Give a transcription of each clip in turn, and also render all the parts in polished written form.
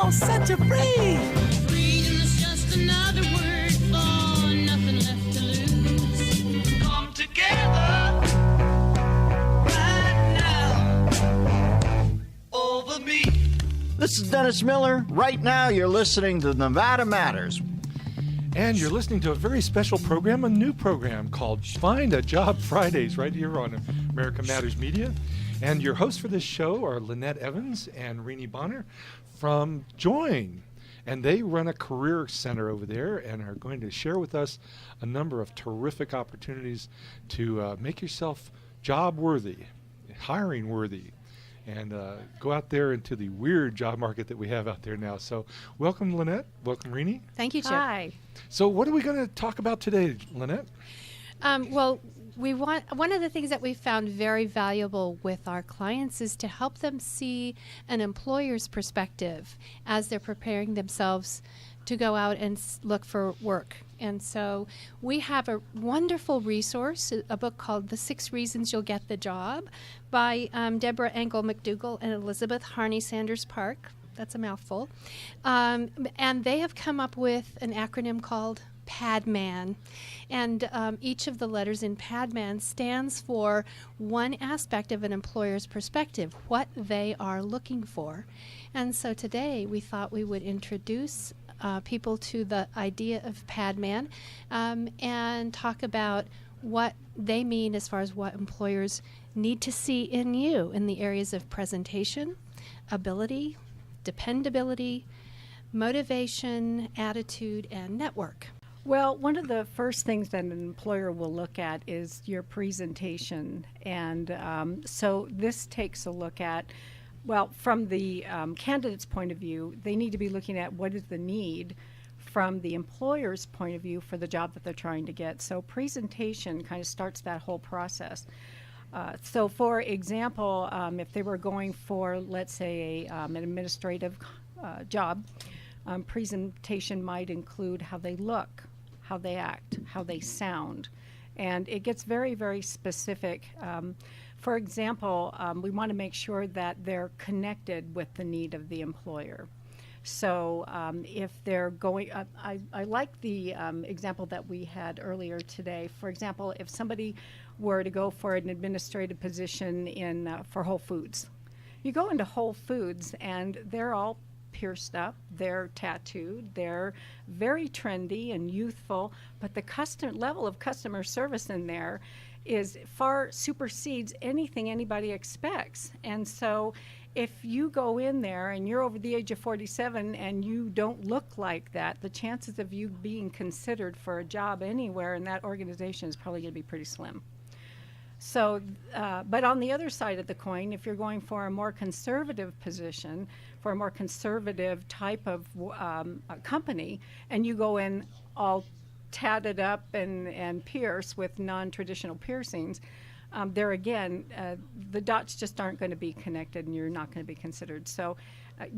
all set you free. Freedom's just another word for nothing left to lose. Come together right now over me. This is Dennis Miller. Right now, you're listening to Nevada Matters. And you're listening to a very special program, a new program called Find a Job Fridays, right here on America Matters Media. And your hosts for this show are Laynette Evans and Renie Bonar from Join. And they run a career center over there and are going to share with us a number of terrific opportunities to make yourself job-worthy, hiring-worthy, and go out there into the weird job market that we have out there now. So welcome, Laynette. Welcome, Renie. Thank you, Chip. Hi. So what are we going to talk about today, Laynette? Well, one of the things that we found very valuable with our clients is to help them see an employer's perspective as they're preparing themselves to go out and look for work. And so we have a wonderful resource, a book called The 6 Reasons You'll Get the Job by Debra MacDougall and Elisabeth Harney Sanders Park. That's a mouthful. And they have come up with an acronym called PADMAN. And each of the letters in PADMAN stands for one aspect of an employer's perspective, what they are looking for. And so today we thought we would introduce people to the idea of PADMAN and talk about what they mean as far as what employers need to see in you in the areas of presentation, ability, dependability, motivation, attitude, and network. Well, one of the first things that an employer will look at is your presentation. And so this takes a look at, well, from the candidate's point of view, they need to be looking at what is the need from the employer's point of view for the job that they're trying to get. So presentation kind of starts that whole process. So for example, if they were going for, let's say, an administrative job, presentation might include how they look, how they act, how they sound. And it gets very, very specific. For example, we want to make sure that they're connected with the need of the employer. So if they're going, I like the example that we had earlier today. For example, if somebody were to go for an administrative position for Whole Foods, you go into Whole Foods and they're all pierced up, they're tattooed, they're very trendy and youthful, but the level of customer service in there is far supersedes anything anybody expects. And so if you go in there and you're over the age of 47 and you don't look like that, the chances of you being considered for a job anywhere in that organization is probably going to be pretty slim. So, but on the other side of the coin, if you're going for a more conservative position, for a more conservative type of company, and you go in all tatted up and pierced with non-traditional piercings, there again, the dots just aren't going to be connected and you're not going to be considered. So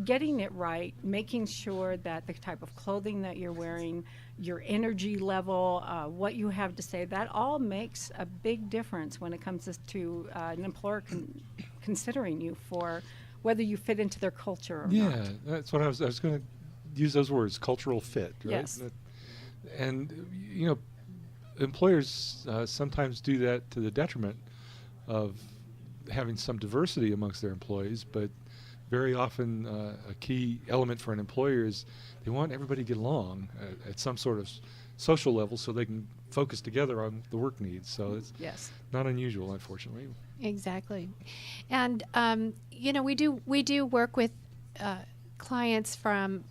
getting it right, making sure that the type of clothing that you're wearing, your energy level, what you have to say, that all makes a big difference when it comes to an employer considering you for whether you fit into their culture or not. Yeah, that's what I was going to use those words, cultural fit, right? Yes. And, you know, employers sometimes do that to the detriment of having some diversity amongst their employees, but very often a key element for an employer is they want everybody to get along at some sort of social level so they can focus together on the work needs. So it's not unusual, unfortunately. Exactly. And, you know, we do work with clients from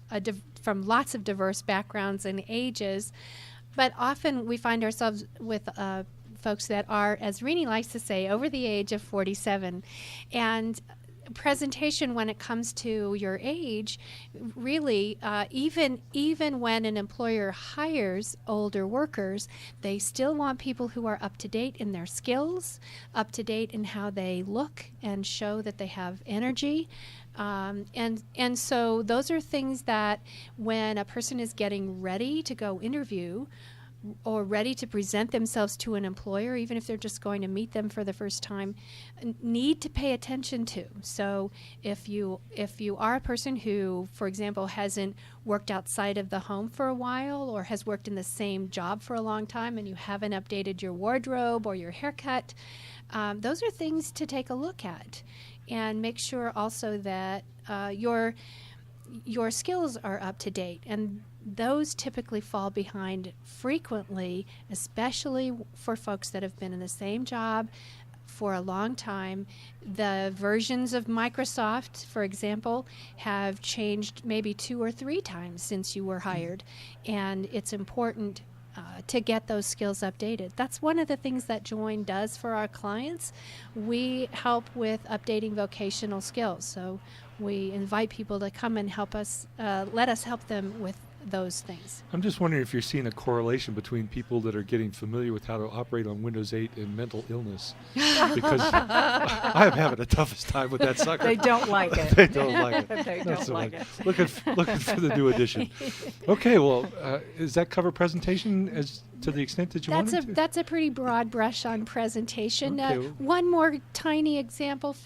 lots of diverse backgrounds and ages, but often we find ourselves with folks that are, as Renie likes to say, over the age of 47. And presentation when it comes to your age, really, even when an employer hires older workers, they still want people who are up to date in their skills, up to date in how they look and show that they have energy. And so those are things that when a person is getting ready to go interview, ready to present themselves to an employer, even if they're just going to meet them for the first time, need to pay attention to. So if you are a person who, for example, hasn't worked outside of the home for a while or has worked in the same job for a long time and you haven't updated your wardrobe or your haircut, those are things to take a look at. And make sure also that your skills are up to date, and those typically fall behind frequently, especially for folks that have been in the same job for a long time. The versions of Microsoft, for example, have changed maybe 2 or 3 times since you were hired, and it's important to get those skills updated. That's one of the things that Join does for our clients. We help with updating vocational skills. So we invite people to come and help us, let us help them with those things. I'm just wondering if you're seeing a correlation between people that are getting familiar with how to operate on Windows 8 and mental illness. Because I'm having the toughest time with that sucker. They don't like it. They don't like it. They Not don't so like much. it. Looking for the new edition. Okay, well, does that cover presentation as to the extent that you wanted to? That's a pretty broad brush on presentation. Okay. One more tiny example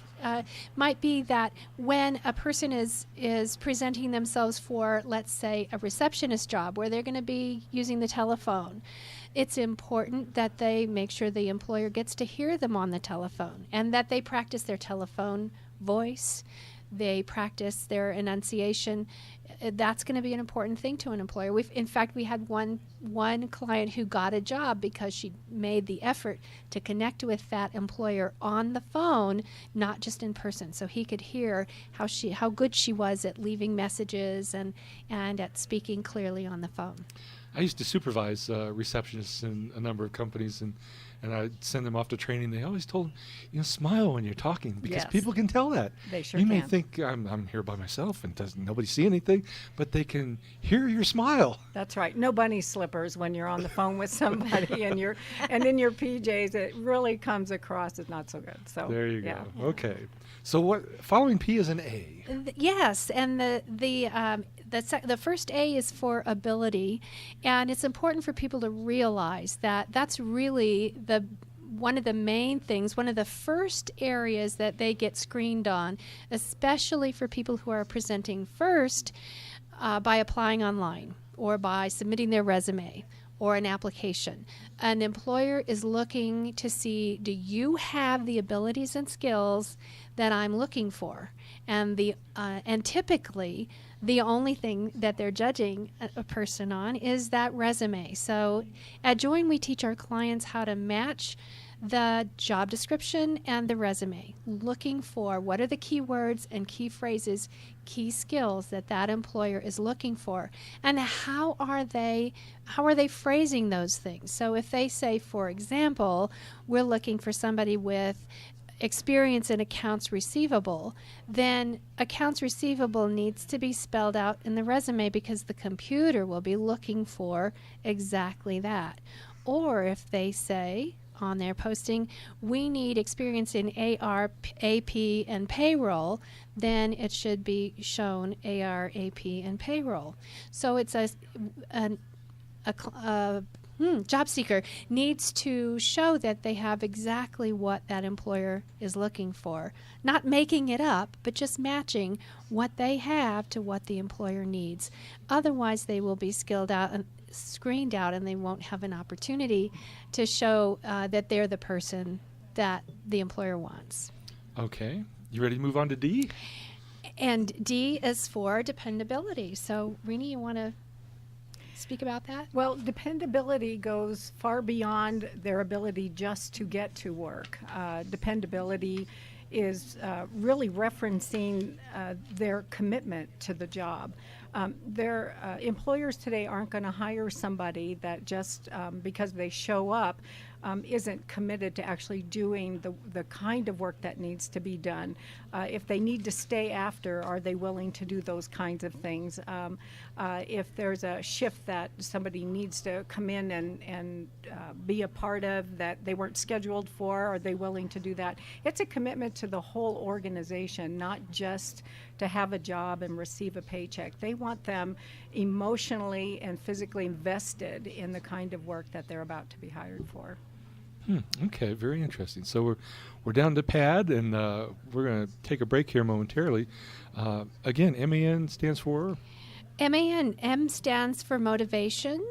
might be that when a person is presenting themselves for, let's say, a receptionist job where they're going to be using the telephone, it's important that they make sure the employer gets to hear them on the telephone and that they practice their telephone voice, they practice their enunciation. That's going to be an important thing to an employer. In fact, we had one client who got a job because she made the effort to connect with that employer on the phone, not just in person, so he could hear how good she was at leaving messages and at speaking clearly on the phone. I used to supervise receptionists in a number of companies, and I'd send them off to training. They always told them, smile when you're talking, because Yes. people can tell that. They sure You may can. think I'm here by myself and doesn't nobody see anything, but they can hear your smile. That's right. No bunny slippers when you're on the phone with somebody and in your PJs. It really comes across as not so good. So There you yeah. go. Okay. So what following P is an A? Yes, and the first A is for ability, and it's important for people to realize that that's really one of the main things, one of the first areas that they get screened on, especially for people who are presenting first by applying online or by submitting their resume or an application. An employer is looking to see, do you have the abilities and skills that I'm looking for? And typically, the only thing that they're judging a person on is that resume. So at Join, we teach our clients how to match the job description and the resume, looking for what are the key words and key phrases, key skills that employer is looking for, and how are they phrasing those things. So if they say, for example, we're looking for somebody with experience in accounts receivable, then accounts receivable needs to be spelled out in the resume because the computer will be looking for exactly that. Or if they say on their posting, we need experience in AR, AP, and payroll, then it should be shown AR, AP, and payroll. So it's a job seeker needs to show that they have exactly what that employer is looking for. Not making it up, but just matching what they have to what the employer needs. Otherwise, they will be screened out, and they won't have an opportunity to show that they're the person that the employer wants. Okay. You ready to move on to D? And D is for dependability. So, Renie, you want to speak about that? Well, dependability goes far beyond their ability just to get to work. Dependability is really referencing their commitment to the job. Their employers today aren't going to hire somebody that just because they show up isn't committed to actually doing the kind of work that needs to be done. If they need to stay after, are they willing to do those kinds of things? If there's a shift that somebody needs to come in and be a part of that they weren't scheduled for, are they willing to do that? It's a commitment to the whole organization, not just to have a job and receive a paycheck. They want them emotionally and physically invested in the kind of work that they're about to be hired for. Okay, very interesting. So we're down to pad, and we're going to take a break here momentarily. Again, MAN stands for? MAN, M stands for motivation.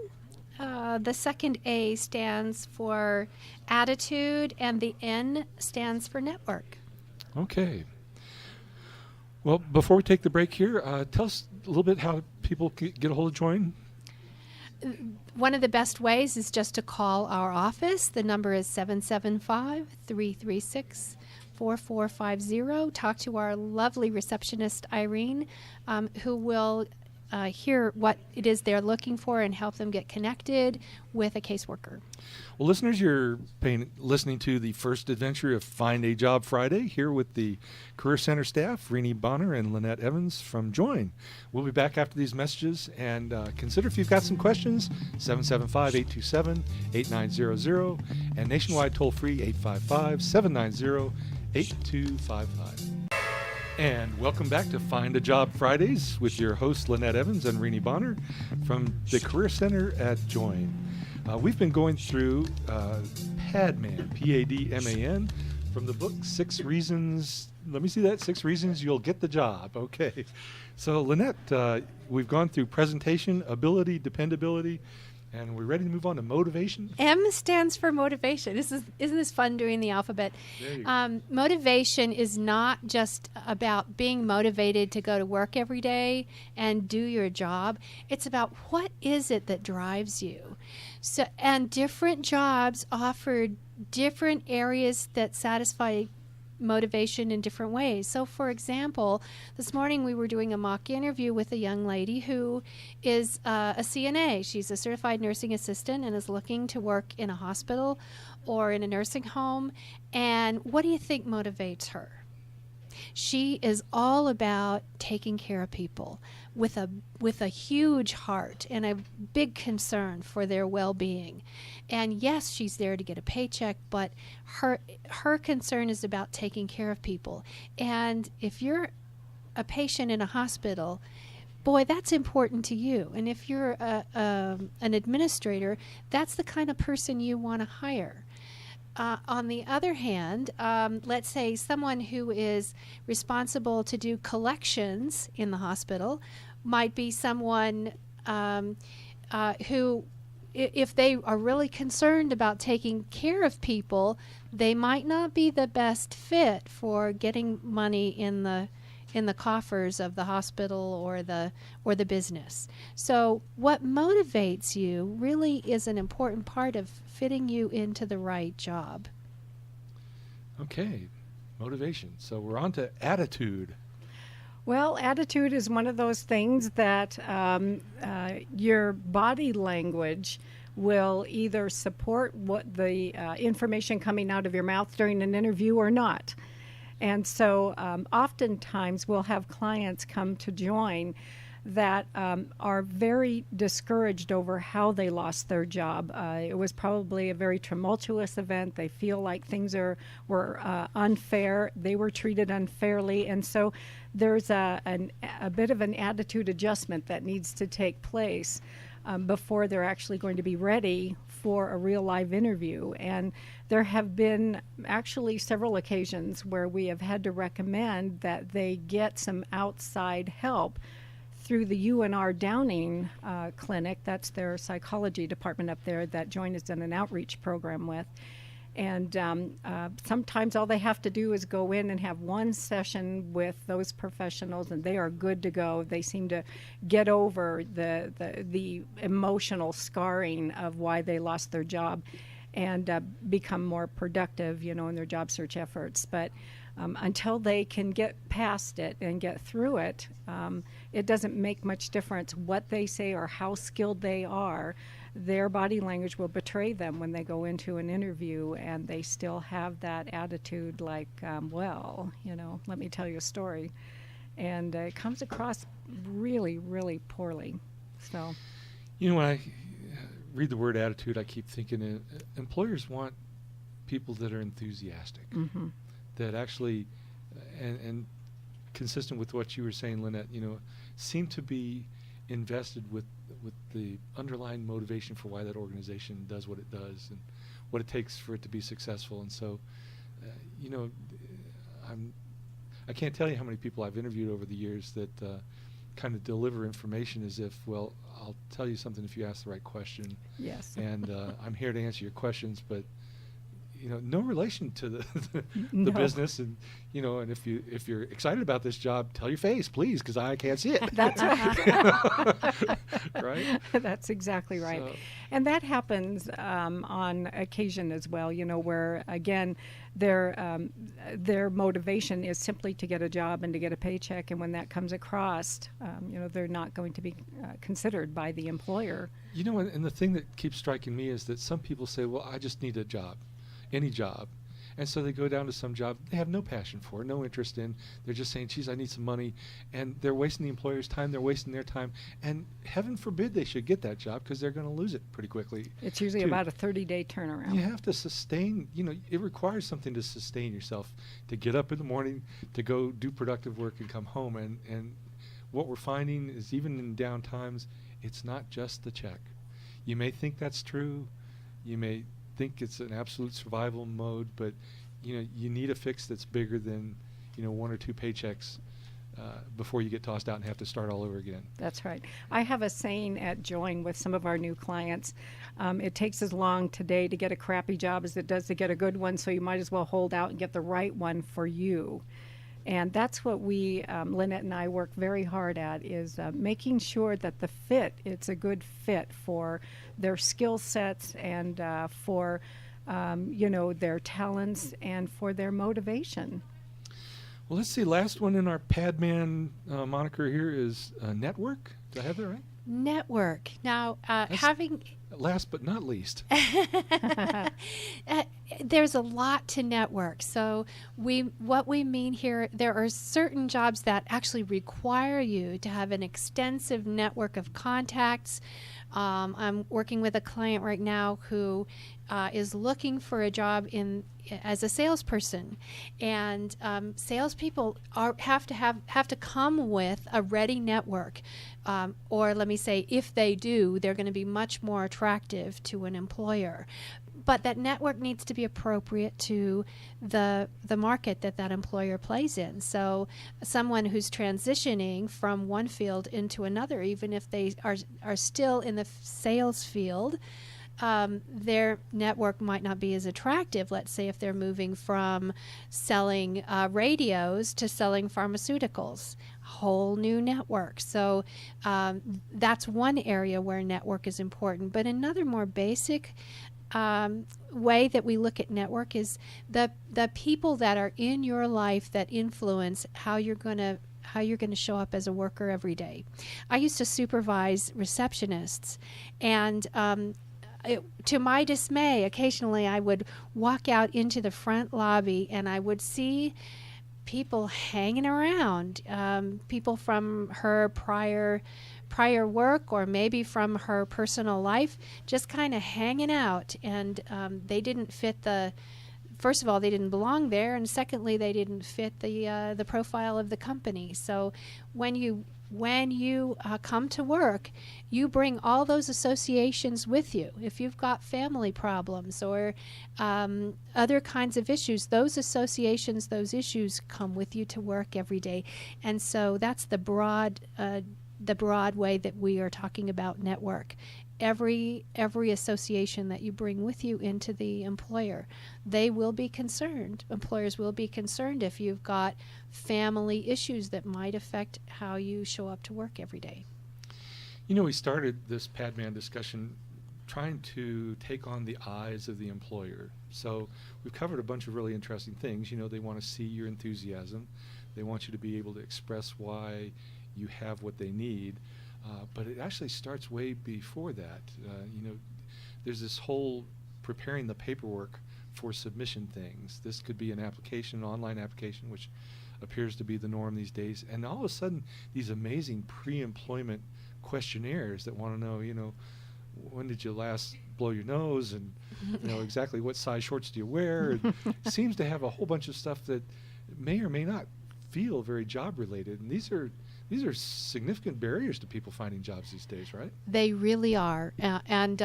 The second A stands for attitude, and the N stands for network. Okay. Well, before we take the break here, tell us a little bit how people get a hold of Join. One of the best ways is just to call our office. The number is 775-336-4450. Talk to our lovely receptionist, Irene, who will hear what it is they're looking for and help them get connected with a caseworker. Well, listeners, you're listening to the first adventure of Find a Job Friday here with the Career Center staff, Renie, Bonar, and Laynette Evans from Join. We'll be back after these messages, and consider if you've got some questions, 775-827-8900, and nationwide toll-free 855-790-8255. And welcome back to Find a Job Fridays with your hosts Laynette Evans and Renie Bonar from the Career Center at Join. We've been going through PADMAN, P-A-D-M-A-N, from the book 6 Reasons, let me see that, 6 Reasons You'll Get the Job. Okay. So Laynette, we've gone through presentation, ability, dependability, and we're ready to move on to motivation. M stands for motivation. Isn't this fun doing the alphabet? Motivation is not just about being motivated to go to work every day and do your job. It's about what is it that drives you. So, and different jobs offer different areas that satisfy motivation in different ways. So, for example, this morning we were doing a mock interview with a young lady who is a CNA. She's a certified nursing assistant and is looking to work in a hospital or in a nursing home. And what do you think motivates her? She is all about taking care of people with a huge heart and a big concern for their well-being. And yes, she's there to get a paycheck, but her concern is about taking care of people. And if you're a patient in a hospital, boy, that's important to you. And if you're an administrator, that's the kind of person you want to hire. On the other hand, let's say someone who is responsible to do collections in the hospital might be someone who, if they are really concerned about taking care of people, they might not be the best fit for getting money in the coffers of the hospital or the business. So what motivates you really is an important part of fitting you into the right job. Okay, motivation. So we're on to attitude. Well, attitude is one of those things that your body language will either support what the information coming out of your mouth during an interview or not. And so oftentimes we'll have clients come to Join that are very discouraged over how they lost their job. It was probably a very tumultuous event. They feel like things were unfair. They were treated unfairly. And so there's a bit of an attitude adjustment that needs to take place before they're actually going to be ready for a real live interview. And there have been actually several occasions where we have had to recommend that they get some outside help through the UNR Downing Clinic. That's their psychology department up there that Join has done an outreach program with. And sometimes all they have to do is go in and have one session with those professionals, and they are good to go. They seem to get over the emotional scarring of why they lost their job and become more productive, in their job search efforts. But until they can get past it and get through it, it doesn't make much difference what they say or how skilled they are. their body language will betray them when they go into an interview, and they still have that attitude like, well, let me tell you a story. And it comes across really, really poorly. So, When I read the word attitude, I keep thinking employers want people that are enthusiastic, that actually, and consistent with what you were saying, Laynette, seem to be invested with the underlying motivation for why that organization does what it does and what it takes for it to be successful. And so, I can't tell you how many people I've interviewed over the years that kind of deliver information as if, well, I'll tell you something if you ask the right question. yes. And I'm here to answer your questions, but no relation to the No. business, and and if you're excited about this job, tell your face, please, because I can't see it. That's right. Right? That's exactly right. So- And that happens on occasion as well, where, again, their motivation is simply to get a job and to get a paycheck. And when that comes across, they're not going to be considered by the employer. And the thing that keeps striking me is that some people say, well, I just need a job, any job. And so they go down to some job they have no passion for, no interest in. They're just saying, geez, I need some money. And they're wasting the employer's time. They're wasting their time. And heaven forbid they should get that job, because they're going to lose it pretty quickly. It's usually too. about a 30-day turnaround. You have to sustain, it requires something to sustain yourself, to get up in the morning, to go do productive work and come home. And what we're finding is, even in down times, it's not just the check. You may think that's true. You may think it's an absolute survival mode, but you need a fix that's bigger than one or two paychecks before you get tossed out and have to start all over again. That's right. I have a saying at Join with some of our new clients. It takes as long today to get a crappy job as it does to get a good one, so you might as well hold out and get the right one for you. And that's what we, Laynette and I, work very hard at, is making sure that the fit, it's a good fit for their skill sets and for, their talents and for their motivation. Well, let's see. Last one in our Padman moniker here is network. Did I have that right? Network. Now, having Last but not least. there's a lot to network. So what we mean here, there are certain jobs that actually require you to have an extensive network of contacts. I'm working with a client right now who is looking for a job as a salesperson, and salespeople have to come with a ready network, or let me say, if they do, they're going to be much more attractive to an employer. But that network needs to be appropriate to the market that employer plays in. So someone who's transitioning from one field into another, even if they are still in the sales field, their network might not be as attractive. Let's say if they're moving from selling radios to selling pharmaceuticals, whole new network. So that's one area where network is important. But another more basic way that we look at network is the people that are in your life that influence how you're going to show up as a worker every day. I used to supervise receptionists, and to my dismay, occasionally I would walk out into the front lobby and I would see people hanging around, people from her prior work or maybe from her personal life, just kind of hanging out, and they didn't fit first of all, they didn't belong there, and secondly, they didn't fit the profile of the company. So when you come to work, you bring all those associations with you. If you've got family problems or other kinds of issues, those associations, those issues come with you to work every day. And so that's the broad way that we are talking about network. Every association that you bring with you into the employer, they will be concerned. Employers will be concerned if you've got family issues that might affect how you show up to work every day. We started this Padman discussion trying to take on the eyes of the employer. So we've covered a bunch of really interesting things. They want to see your enthusiasm. They want you to be able to express why you have what they need. But it actually starts way before that. There's this whole preparing the paperwork for submission things. This could be an application, an online application, which appears to be the norm these days. And all of a sudden, these amazing pre-employment questionnaires that want to know, when did you last blow your nose, and exactly what size shorts do you wear. It seems to have a whole bunch of stuff that may or may not feel very job related, and these are significant barriers to people finding jobs these days, right? They really are. And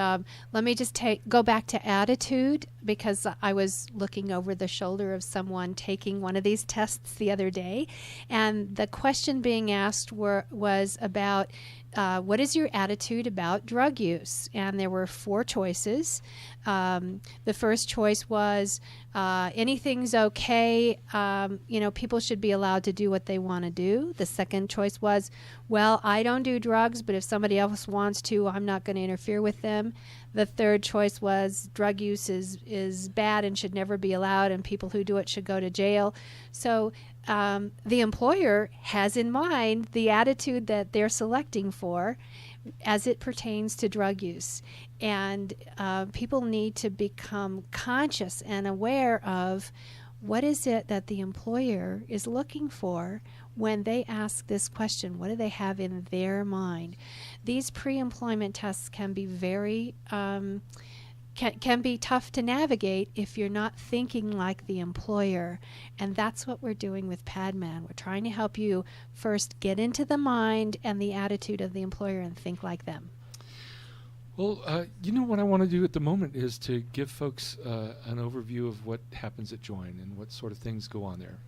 let me just go back to attitude, because I was looking over the shoulder of someone taking one of these tests the other day, and the question being asked was about what is your attitude about drug use? And there were 4 choices. The first choice was anything's okay. People should be allowed to do what they want to do. The second choice was, well, I don't do drugs, but if somebody else wants to, I'm not going to interfere with them. The third choice was drug use is bad and should never be allowed, and people who do it should go to jail. So the employer has in mind the attitude that they're selecting for as it pertains to drug use. And people need to become conscious and aware of what is it that the employer is looking for when they ask this question. What do they have in their mind? These pre-employment tests can be very can be tough to navigate if you're not thinking like the employer. And that's what we're doing with PadMan. We're trying to help you first get into the mind and the attitude of the employer and think like them. Well, what I want to do at the moment is to give folks an overview of what happens at Join and what sort of things go on there.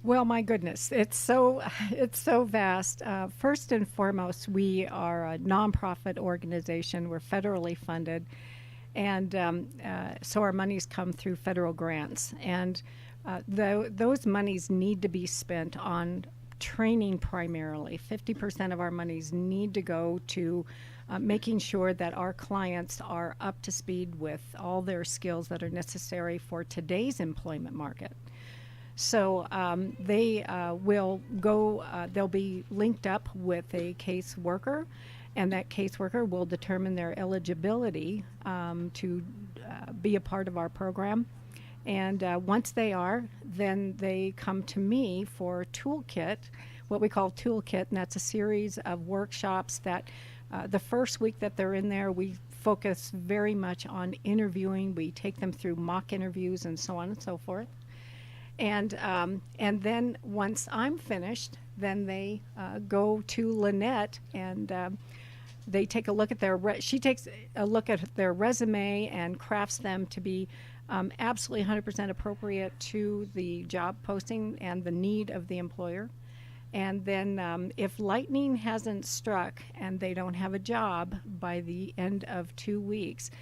Well, my goodness, it's so vast. First and foremost, we are a nonprofit organization. We're federally funded, and so our monies come through federal grants. And those monies need to be spent on training primarily. 50% of our monies need to go to making sure that our clients are up to speed with all their skills that are necessary for today's employment market. So they will go, they'll be linked up with a caseworker, and that caseworker will determine their eligibility to be a part of our program. And once they are, then they come to me for Toolkit, what we call Toolkit, and that's a series of workshops that the first week that they're in there, we focus very much on interviewing. We take them through mock interviews and so on and so forth. And then once I'm finished, then they go to Laynette, and they take a look at she takes a look at their resume and crafts them to be absolutely 100% appropriate to the job posting and the need of the employer. And then if lightning hasn't struck and they don't have a job by the end of 2 weeks,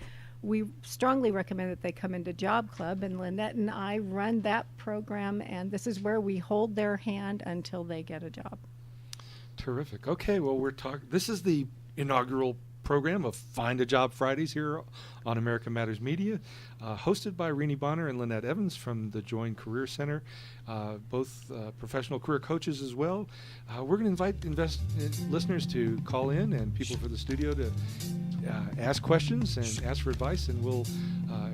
we strongly recommend that they come into Job Club, and Laynette and I run that program, and this is where we hold their hand until they get a job. Terrific. Okay, well, this is the inaugural program of Find a Job Fridays here on America Matters Media, hosted by Renie Bonar and Laynette Evans from the Join Career Center, both professional career coaches as well. We're going to invite listeners to call in, and people for the studio to ask questions and ask for advice, and we'll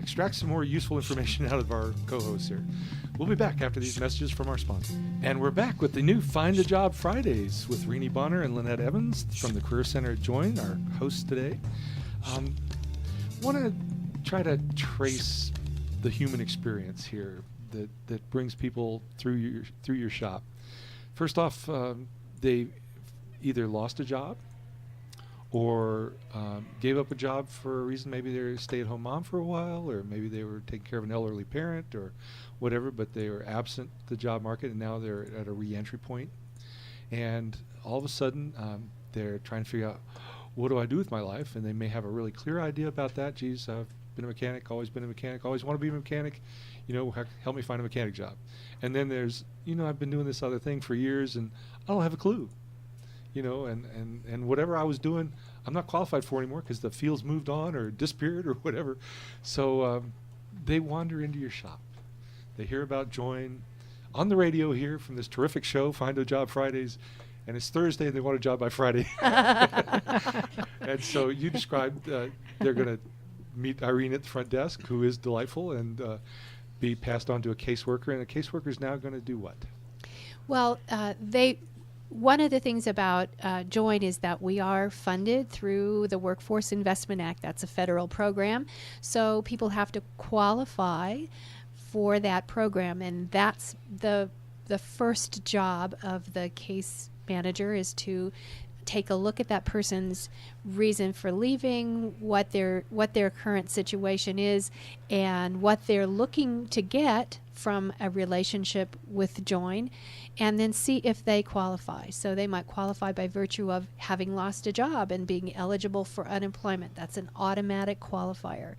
extract some more useful information out of our co-hosts here. We'll be back after these messages from our sponsor. And we're back with the new Find a Job Fridays with Renie Bonar and Laynette Evans from the Career Center at Join, our hosts today. Want to try to trace the human experience here that brings people through your shop. First off, they either lost a job or gave up a job for a reason. Maybe they're a stay-at-home mom for a while, or maybe they were taking care of an elderly parent or whatever, but they were absent the job market, and now they're at a re-entry point. And all of a sudden, they're trying to figure out, what do I do with my life? And they may have a really clear idea about that. Geez, I've been a mechanic, always been a mechanic, always want to be a mechanic. Help me find a mechanic job. And then there's, I've been doing this other thing for years, and I don't have a clue. And whatever I was doing, I'm not qualified for anymore because the field's moved on or disappeared or whatever. So they wander into your shop. They hear about Join on the radio here from this terrific show, Find a Job Fridays, and it's Thursday and they want a job by Friday. And so you described they're going to meet Irene at the front desk, who is delightful, and be passed on to a caseworker. And a caseworker is now going to do what? Well, one of the things about Join is that we are funded through the Workforce Investment Act. That's a federal program. So people have to qualify for that program, and that's the first job of the case manager, is to take a look at that person's reason for leaving, what their current situation is, and what they're looking to get from a relationship with Join, and then see if they qualify. So they might qualify by virtue of having lost a job and being eligible for unemployment. That's an automatic qualifier.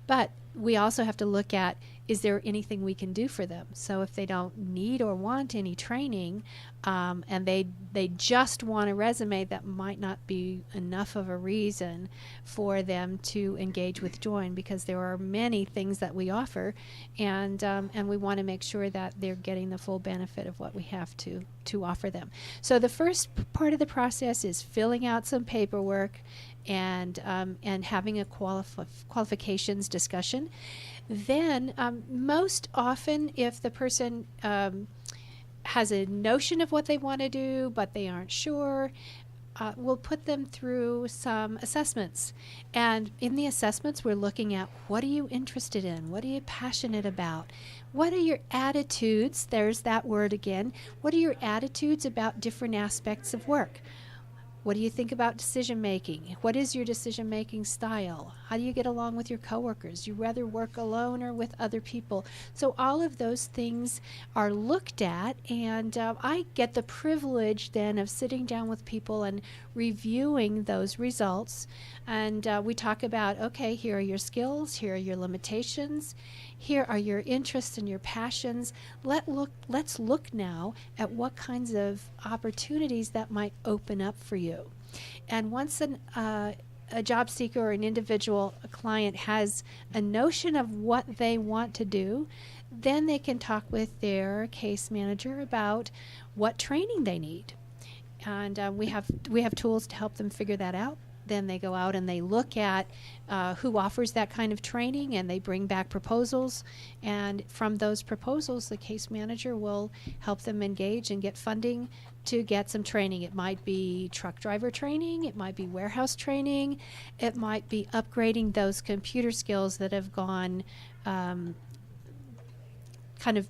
But we also have to look at, is there anything we can do for them? So if they don't need or want any training, and they just want a resume, that might not be enough of a reason for them to engage with Join, because there are many things that we offer, and we want to make sure that they're getting the full benefit of what we have to offer them. So the first part of the process is filling out some paperwork and having a qualifications discussion. Then most often, if the person has a notion of what they want to do but they aren't sure, we'll put them through some assessments. And in the assessments, we're looking at, what are you interested in? What are you passionate about? What are your attitudes? There's that word again. What are your attitudes about different aspects of work? What do you think about decision making? What is your decision making style? How do you get along with your coworkers? You rather work alone or with other people? So all of those things are looked at, and I get the privilege then of sitting down with people and reviewing those results. And we talk about, okay, here are your skills, here are your limitations, here are your interests and your passions. Let's look now at what kinds of opportunities that might open up for you. And once a job seeker or an individual, a client, has a notion of what they want to do, then they can talk with their case manager about what training they need. And we have tools to help them figure that out. Then they go out and they look at who offers that kind of training, and they bring back proposals. And from those proposals, the case manager will help them engage and get funding to get some training. It might be truck driver training, it might be warehouse training, it might be upgrading those computer skills that have gone kind of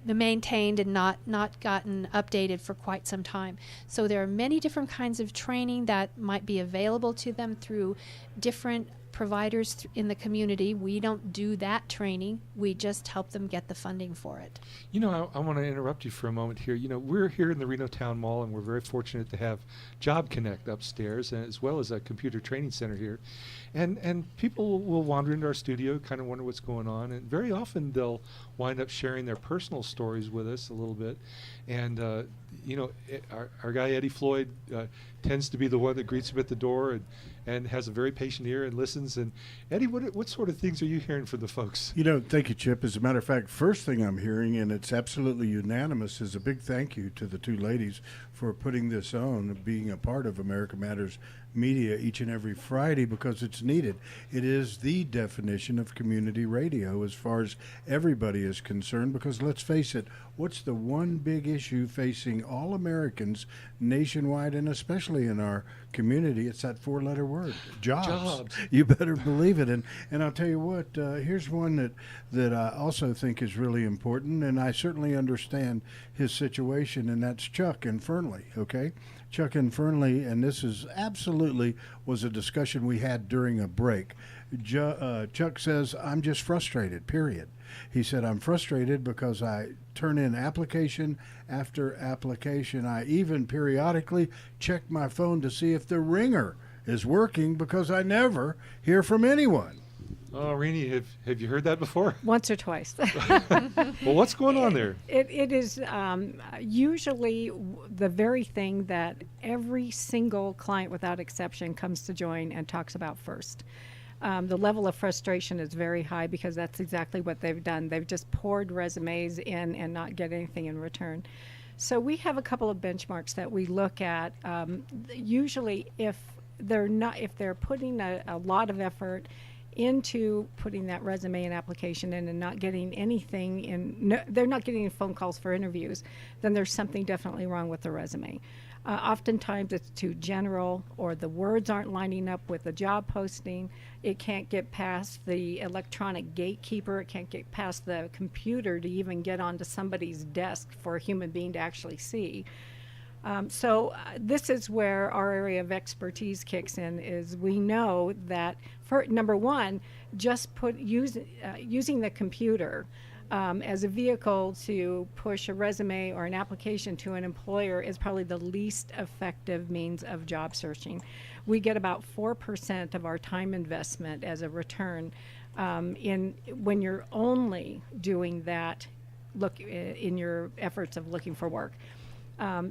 maintained and not gotten updated for quite some time. So there are many different kinds of training that might be available to them through different providers in the community. We don't do that training. We just help them get the funding for it. You know, I want to interrupt you for a moment here. You know, we're here in the Reno Town Mall, and we're very fortunate to have Job Connect upstairs, as well as a computer training center here. And people will wander into our studio, kind of wonder what's going on, and very often they'll wind up sharing their personal stories with us a little bit. And you know, our guy Eddie Floyd tends to be the one that greets him at the door and has a very patient ear and listens. And Eddie, what sort of things are you hearing from the folks? You know, thank you, Chip. As a matter of fact, first thing I'm hearing, and it's absolutely unanimous, is a big thank you to the two ladies for putting this on, being a part of America Matters Media each and every Friday, because it's needed. It is the definition of community radio as far as everybody is concerned, because let's face it, what's the one big issue facing all Americans nationwide, and especially in our community? It's that four-letter word, jobs. You better believe it. And I'll tell you what, here's one that I also think is really important, and I certainly understand his situation, and that's Chuck in Fernley, okay? Chuck in Fernley, and this is absolutely was a discussion we had during a break. Chuck says, I'm just frustrated, period. He said, I'm frustrated because I turn in application after application. I even periodically check my phone to see if the ringer is working, because I never hear from anyone. Oh, Renie, have you heard that before? Once or twice. Well, what's going on there? It is usually the very thing that every single client without exception comes to Join and talks about first. The level of frustration is very high, because that's exactly what they've done. They've just poured resumes in and not get anything in return. So we have a couple of benchmarks that we look at. Usually, if they're putting a lot of effort into putting that resume and application in and not getting anything in, no, they're not getting phone calls for interviews, then there's something definitely wrong with the resume. Oftentimes it's too general, or the words aren't lining up with the job posting. It can't get past the electronic gatekeeper. It can't get past the computer to even get onto somebody's desk for a human being to actually see. So this is where our area of expertise kicks in. Is we know that, for number one, just using the computer as a vehicle to push a resume or an application to an employer is probably the least effective means of job searching. We get about 4% of our time investment as a return when you're only doing that in your efforts of looking for work.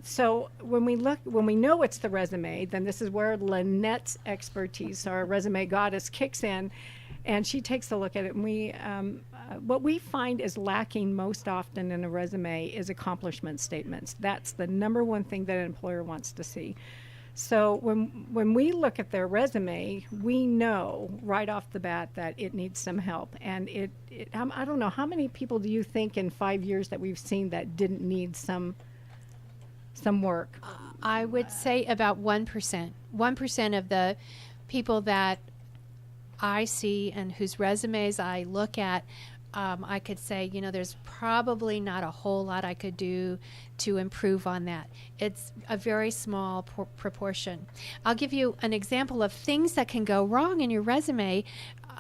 So when we know it's the resume, then this is where Laynette's expertise, our resume goddess, kicks in, and she takes a look at it. And what we find is lacking most often in a resume is accomplishment statements. That's the number one thing that an employer wants to see. So when we look at their resume, we know right off the bat that it needs some help. And I don't know, how many people do you think in 5 years that we've seen that didn't need some work? I would say about 1%. 1% of the people that I see and whose resumes I look at, I could say, there's probably not a whole lot I could do to improve on that. It's a very small proportion. I'll give you an example of things that can go wrong in your resume.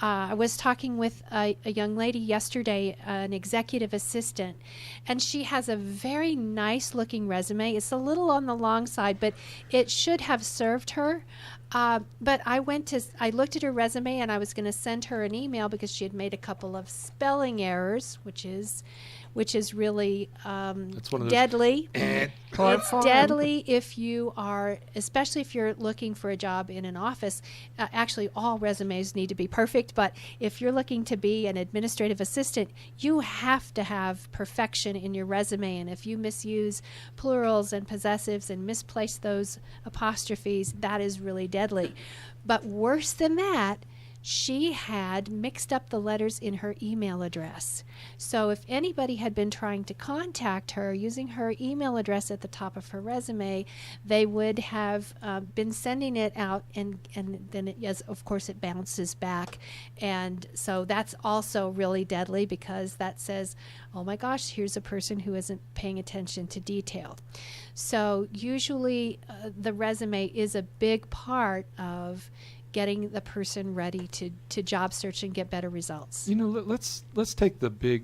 I was talking with a young lady yesterday, an executive assistant, and she has a very nice looking resume. It's a little on the long side, but it should have served her. But I looked at her resume, and I was going to send her an email because she had made a couple of spelling errors, which is really That's one of those deadly. It's deadly if you are, especially if you're looking for a job in an office. Actually, all resumes need to be perfect, but if you're looking to be an administrative assistant, you have to have perfection in your resume. And if you misuse plurals and possessives and misplace those apostrophes, that is really deadly. But worse than that, she had mixed up the letters in her email address. So if anybody had been trying to contact her using her email address at the top of her resume, they would have been sending it out, and then of course it bounces back. And so that's also really deadly, because that says, oh my gosh, here's a person who isn't paying attention to detail. So usually the resume is a big part of getting the person ready to job search and get better results. Let's take the big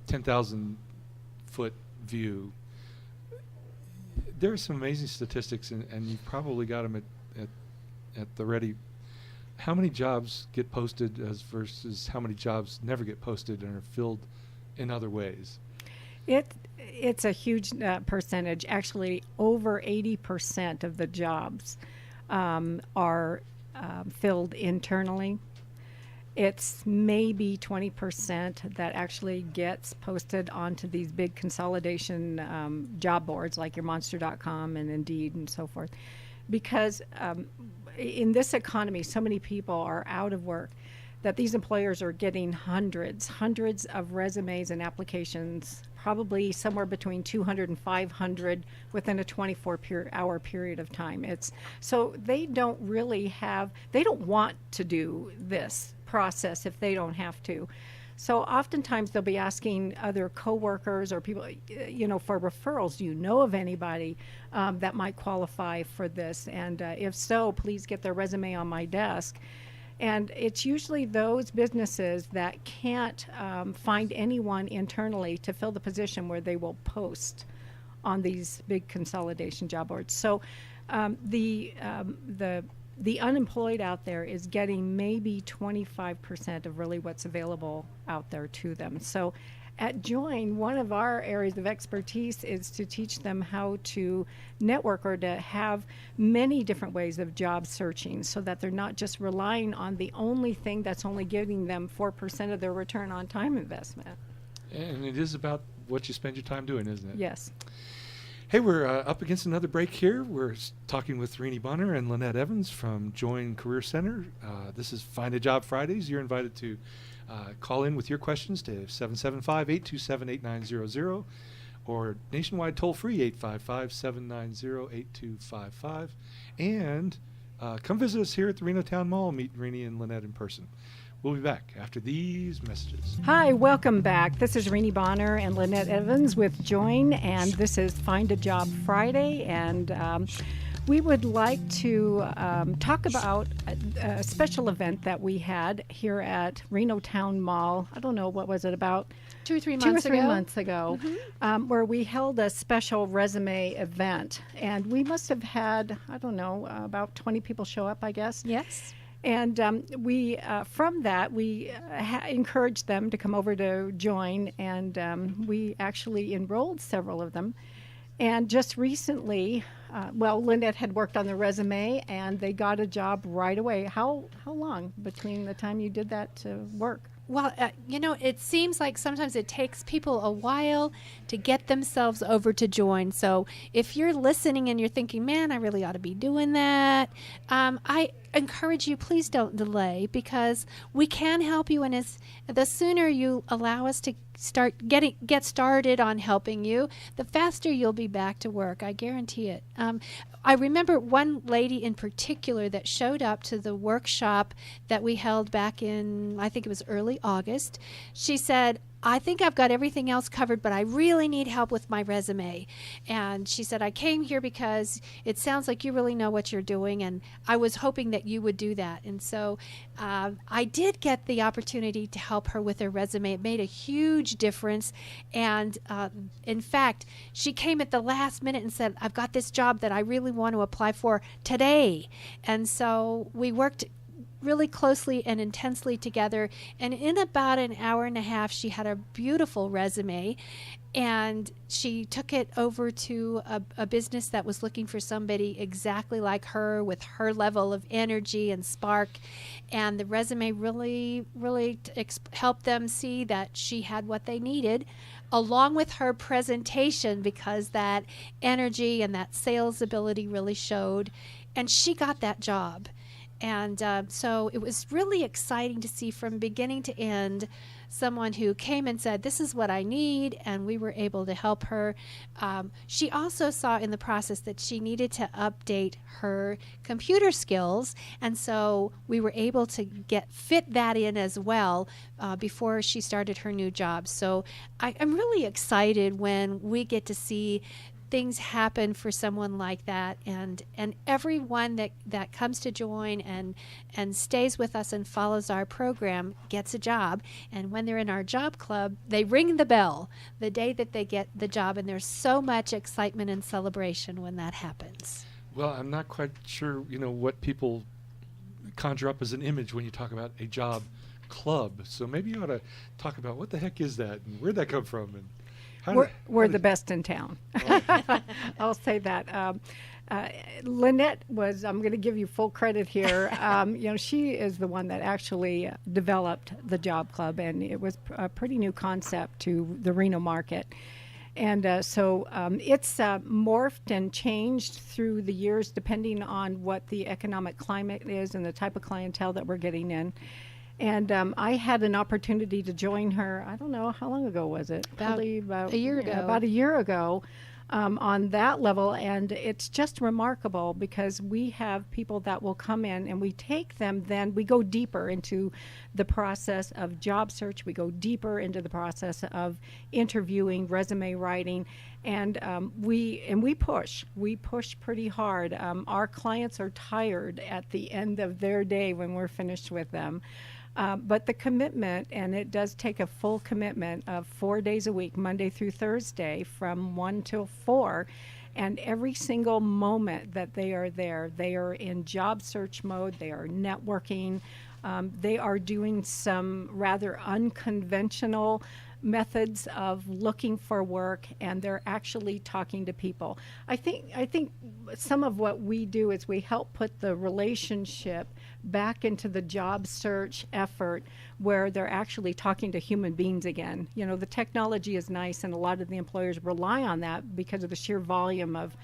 10,000 foot view. There are some amazing statistics, and you've probably got them at the ready. How many jobs get posted versus how many jobs never get posted and are filled in other ways? It's a huge percentage. Actually, over 80% of the jobs are filled internally. It's maybe 20% that actually gets posted onto these big consolidation job boards like your Monster.com and Indeed and so forth. Because in this economy, so many people are out of work that these employers are getting hundreds of resumes and applications, probably somewhere between 200 and 500 within a 24-hour period of time. So they don't want to do this process if they don't have to. So oftentimes they'll be asking other coworkers or people, for referrals. Do you know of anybody that might qualify for this? And if so, please get their resume on my desk. And it's usually those businesses that can't find anyone internally to fill the position where they will post on these big consolidation job boards. So the unemployed out there is getting maybe 25% of really what's available out there to them. So at Join, one of our areas of expertise is to teach them how to network or to have many different ways of job searching so that they're not just relying on the only thing that's only giving them 4% of their return on time investment. And it is about what you spend your time doing, isn't it? Yes. Hey, we're up against another break here. We're talking with Renie Bonar and Laynette Evans from Join Career Center. This is Find a Job Fridays. You're invited to call in with your questions to 775-827-8900 or nationwide toll-free 855-790-8255. And come visit us here at the Reno Town Mall. Meet Renie and Laynette in person. We'll be back after these messages. Hi, welcome back. This is Renie Bonar and Laynette Evans with Join, and this is Find a Job Friday. And we would like to talk about a special event that we had here at Reno Town Mall. I don't know, what was it, about 2 or 3 months 2 or ago. 3 months ago, where we held a special resume event. And we must have had, I don't know, about 20 people show up, I guess. Yes. And we, from that, we encouraged them to come over to join, and we actually enrolled several of them. And just recently, Laynette had worked on the resume, and they got a job right away. How long between the time you did that work? Well, it seems like sometimes it takes people a while to get themselves over to join. So if you're listening and you're thinking, man, I really ought to be doing that, I encourage you, please don't delay, because we can help you. And the sooner you allow us to get started on helping you, the faster you'll be back to work. I guarantee it. I remember one lady in particular that showed up to the workshop that we held back in, I think it was early August. She said, I think I've got everything else covered, but I really need help with my resume. And she said, I came here because it sounds like you really know what you're doing, and I was hoping that you would do that. And so I did get the opportunity to help her with her resume. It made a huge difference. And in fact, she came at the last minute and said, I've got this job that I really want to apply for today. And so we worked really closely and intensely together, and in about an hour and a half she had a beautiful resume, and she took it over to a business that was looking for somebody exactly like her with her level of energy and spark, and the resume really helped them see that she had what they needed, along with her presentation, because that energy and that sales ability really showed, and she got that job. And so it was really exciting to see from beginning to end someone who came and said, this is what I need, and we were able to help her. She also saw in the process that she needed to update her computer skills, and so we were able to fit that in as well before she started her new job. So I'm really excited when we get to see things happen for someone like that, and everyone that comes to join and stays with us and follows our program gets a job. And when they're in our job club, they ring the bell the day that they get the job, and there's so much excitement and celebration when that happens. Well, I'm not quite sure, what people conjure up as an image when you talk about a job club. So maybe you ought to talk about what the heck is that and where'd that come from, and we're the best in town. I'll say that. Laynette was, I'm going to give you full credit here. She is the one that actually developed the job club, and it was a pretty new concept to the Reno market. And so it's morphed and changed through the years depending on what the economic climate is and the type of clientele that we're getting in. And I had an opportunity to join her, I don't know, how long ago was it? Probably about a year ago. About a year ago on that level. And it's just remarkable because we have people that will come in and we take them, then we go deeper into the process of job search. We go deeper into the process of interviewing, resume writing. And we push pretty hard. Our clients are tired at the end of their day when we're finished with them. But the commitment, and it does take a full commitment of 4 days a week, Monday through Thursday, from 1 till 4. And every single moment that they are there, they are in job search mode, they are networking, they are doing some rather unconventional methods of looking for work, and they're actually talking to people. I think some of what we do is we help put the relationship back into the job search effort where they're actually talking to human beings again. You know, the technology is nice, and a lot of the employers rely on that because of the sheer volume of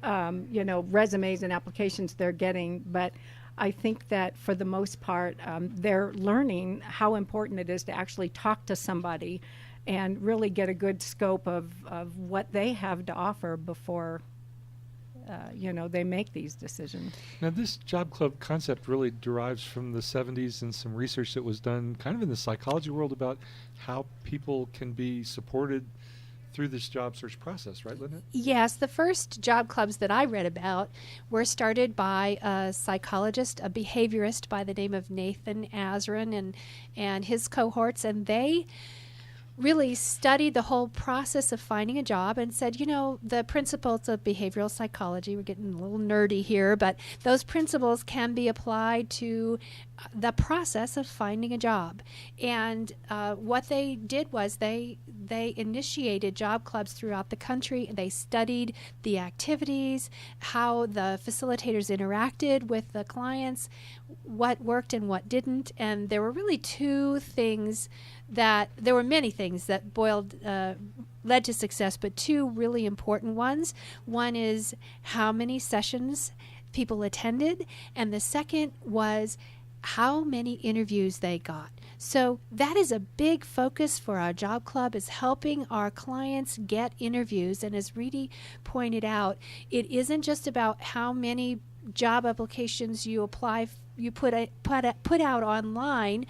resumes and applications they're getting. But I think that for the most part, they're learning how important it is to actually talk to somebody and really get a good scope of what they have to offer before they make these decisions. Now, this job club concept really derives from the 70s and some research that was done kind of in the psychology world about how people can be supported through this job search process, right, Laynette? Yes, the first job clubs that I read about were started by a psychologist, a behaviorist by the name of Nathan Azrin and his cohorts, and they really studied the whole process of finding a job and said, the principles of behavioral psychology, we're getting a little nerdy here, but those principles can be applied to the process of finding a job. And what they did was they initiated job clubs throughout the country. They studied the activities, how the facilitators interacted with the clients, what worked and what didn't. And there were really there were many things that led to success, but two really important ones. One is how many sessions people attended, and the second was how many interviews they got. So that is a big focus for our job club, is helping our clients get interviews. And as Renie pointed out, it isn't just about how many job applications you put out online.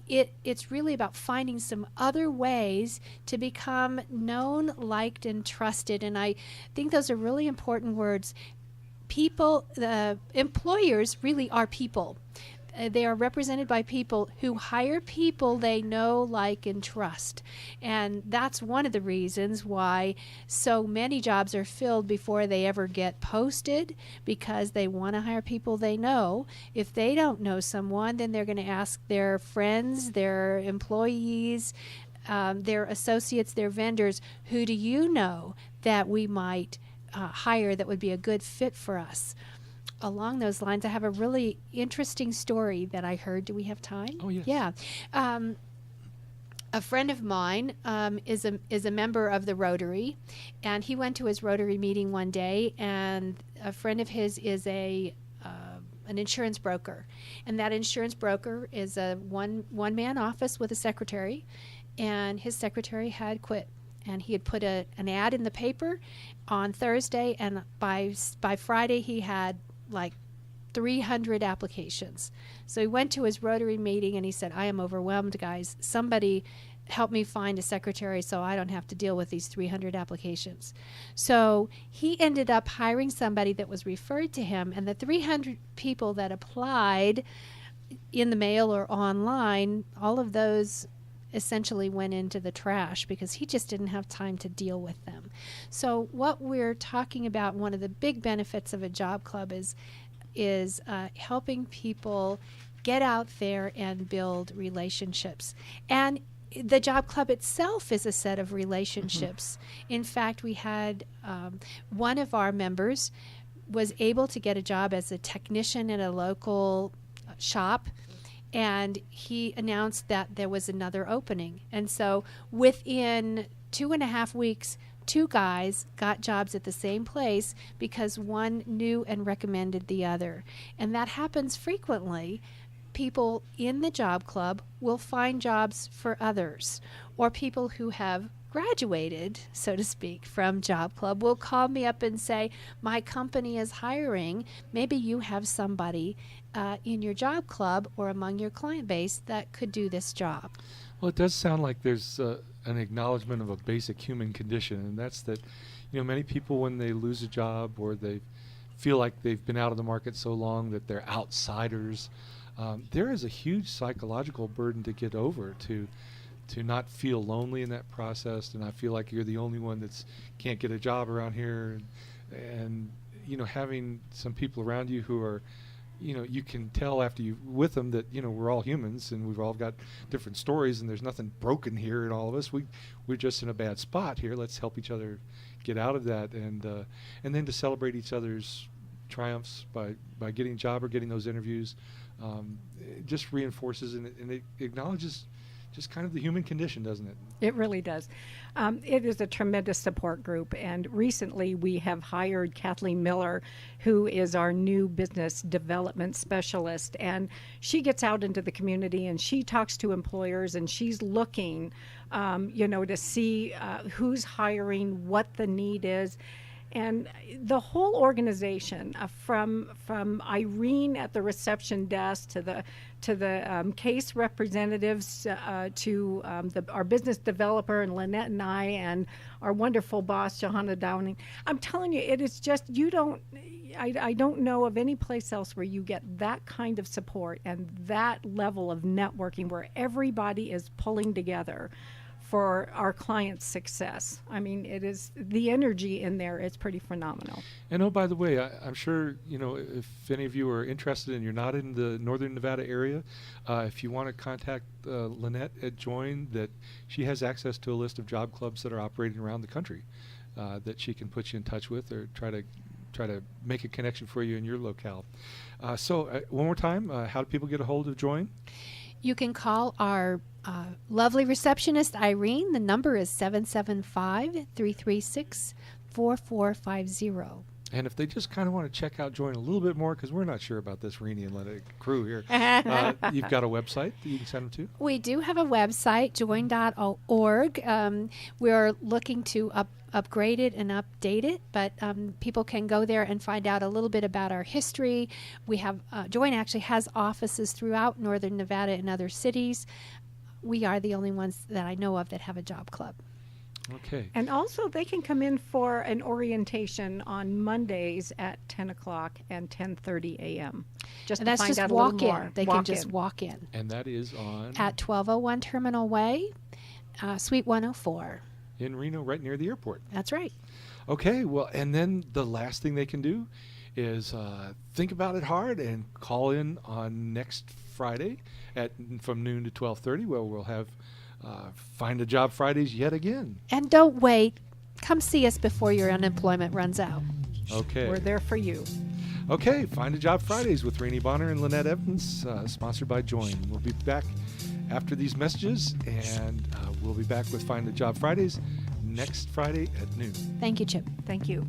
It's really about finding some other ways to become known, liked, and trusted. And I think those are really important words. People, the employers really are people. They are represented by people who hire people they know, like, and trust. And that's one of the reasons why so many jobs are filled before they ever get posted, because they want to hire people they know. If they don't know someone, then they're going to ask their friends, their employees, their associates, their vendors, who do you know that we might hire that would be a good fit for us? Along those lines, I have a really interesting story that I heard. Do we have time? Oh, yes. Yeah. A friend of mine is a member of the Rotary, and he went to his Rotary meeting one day, and a friend of his is an insurance broker, and that insurance broker is a one-man office with a secretary, and his secretary had quit. And he had put an ad in the paper on Thursday, and by Friday he had like 300 applications. So he went to his Rotary meeting and he said, I am overwhelmed, guys. Somebody help me find a secretary so I don't have to deal with these 300 applications. So he ended up hiring somebody that was referred to him, and the 300 people that applied in the mail or online, all of those essentially went into the trash because he just didn't have time to deal with them. So what we're talking about, one of the big benefits of a job club is helping people get out there and build relationships. And the job club itself is a set of relationships. Mm-hmm. In fact, we had one of our members was able to get a job as a technician in a local shop, and he announced that there was another opening. And so within 2.5 weeks, 2 guys got jobs at the same place because one knew and recommended the other. And that happens frequently. People in the job club will find jobs for others, or people who have graduated, so to speak, from job club will call me up and say, my company is hiring. Maybe you have somebody in your job club or among your client base that could do this job. Well, it does sound like there's an acknowledgement of a basic human condition, and that's that, many people, when they lose a job or they feel like they've been out of the market so long that they're outsiders, there is a huge psychological burden to get over, to not feel lonely in that process, to not feel like you're the only one that's can't get a job around here, and having some people around you who are you can tell after you with them that we're all humans and we've all got different stories and there's nothing broken here in all of us. We're just in a bad spot here. Let's help each other get out of that, and then to celebrate each other's triumphs by getting a job or getting those interviews. It just reinforces and it acknowledges just kind of the human condition, doesn't it? It really does. It is a tremendous support group, and recently we have hired Kathleen Miller, who is our new business development specialist, and she gets out into the community and she talks to employers, and she's looking, to see who's hiring, what the need is. And the whole organization, from Irene at the reception desk to the case representatives to our business developer and Laynette and I, and our wonderful boss Johanna Downing. I'm telling you, it is just I don't know of any place else where you get that kind of support and that level of networking where everybody is pulling together for our clients' success. I mean, it is the energy in there. It's pretty phenomenal. And oh, by the way, I'm sure if any of you are interested and you're not in the Northern Nevada area, if you want to contact Laynette at Join, that she has access to a list of job clubs that are operating around the country that she can put you in touch with or try to make a connection for you in your locale. So one more time, how do people get a hold of Join? You can call our lovely receptionist, Irene. The number is 775-336-4450. And if they just kind of want to check out Join a little bit more, because we're not sure about this Renie and Laynette crew here, you've got a website that you can send them to? We do have a website, join.org. We're looking to upgrade it and update it, but people can go there and find out a little bit about our history. We have Join actually has offices throughout Northern Nevada and other cities. We are the only ones that I know of that have a job club. Okay. And also, they can come in for an orientation on Mondays at 10 o'clock and 10:30 a.m. Just And to that's find just out a walk little in. more. They can just walk in. And that is on? At 1201 Terminal Way, Suite 104. In Reno, right near the airport. That's right. Okay, well, and then the last thing they can do is think about it hard and call in on next Friday from noon to 12:30, where we'll have Find a Job Fridays yet again. And don't wait. Come see us before your unemployment runs out. Okay. We're there for you. Okay, Find a Job Fridays with Renie Bonar and Laynette Evans, sponsored by Join. We'll be back after these messages, and we'll be back with Find a Job Fridays next Friday at noon. Thank you, Chip. Thank you.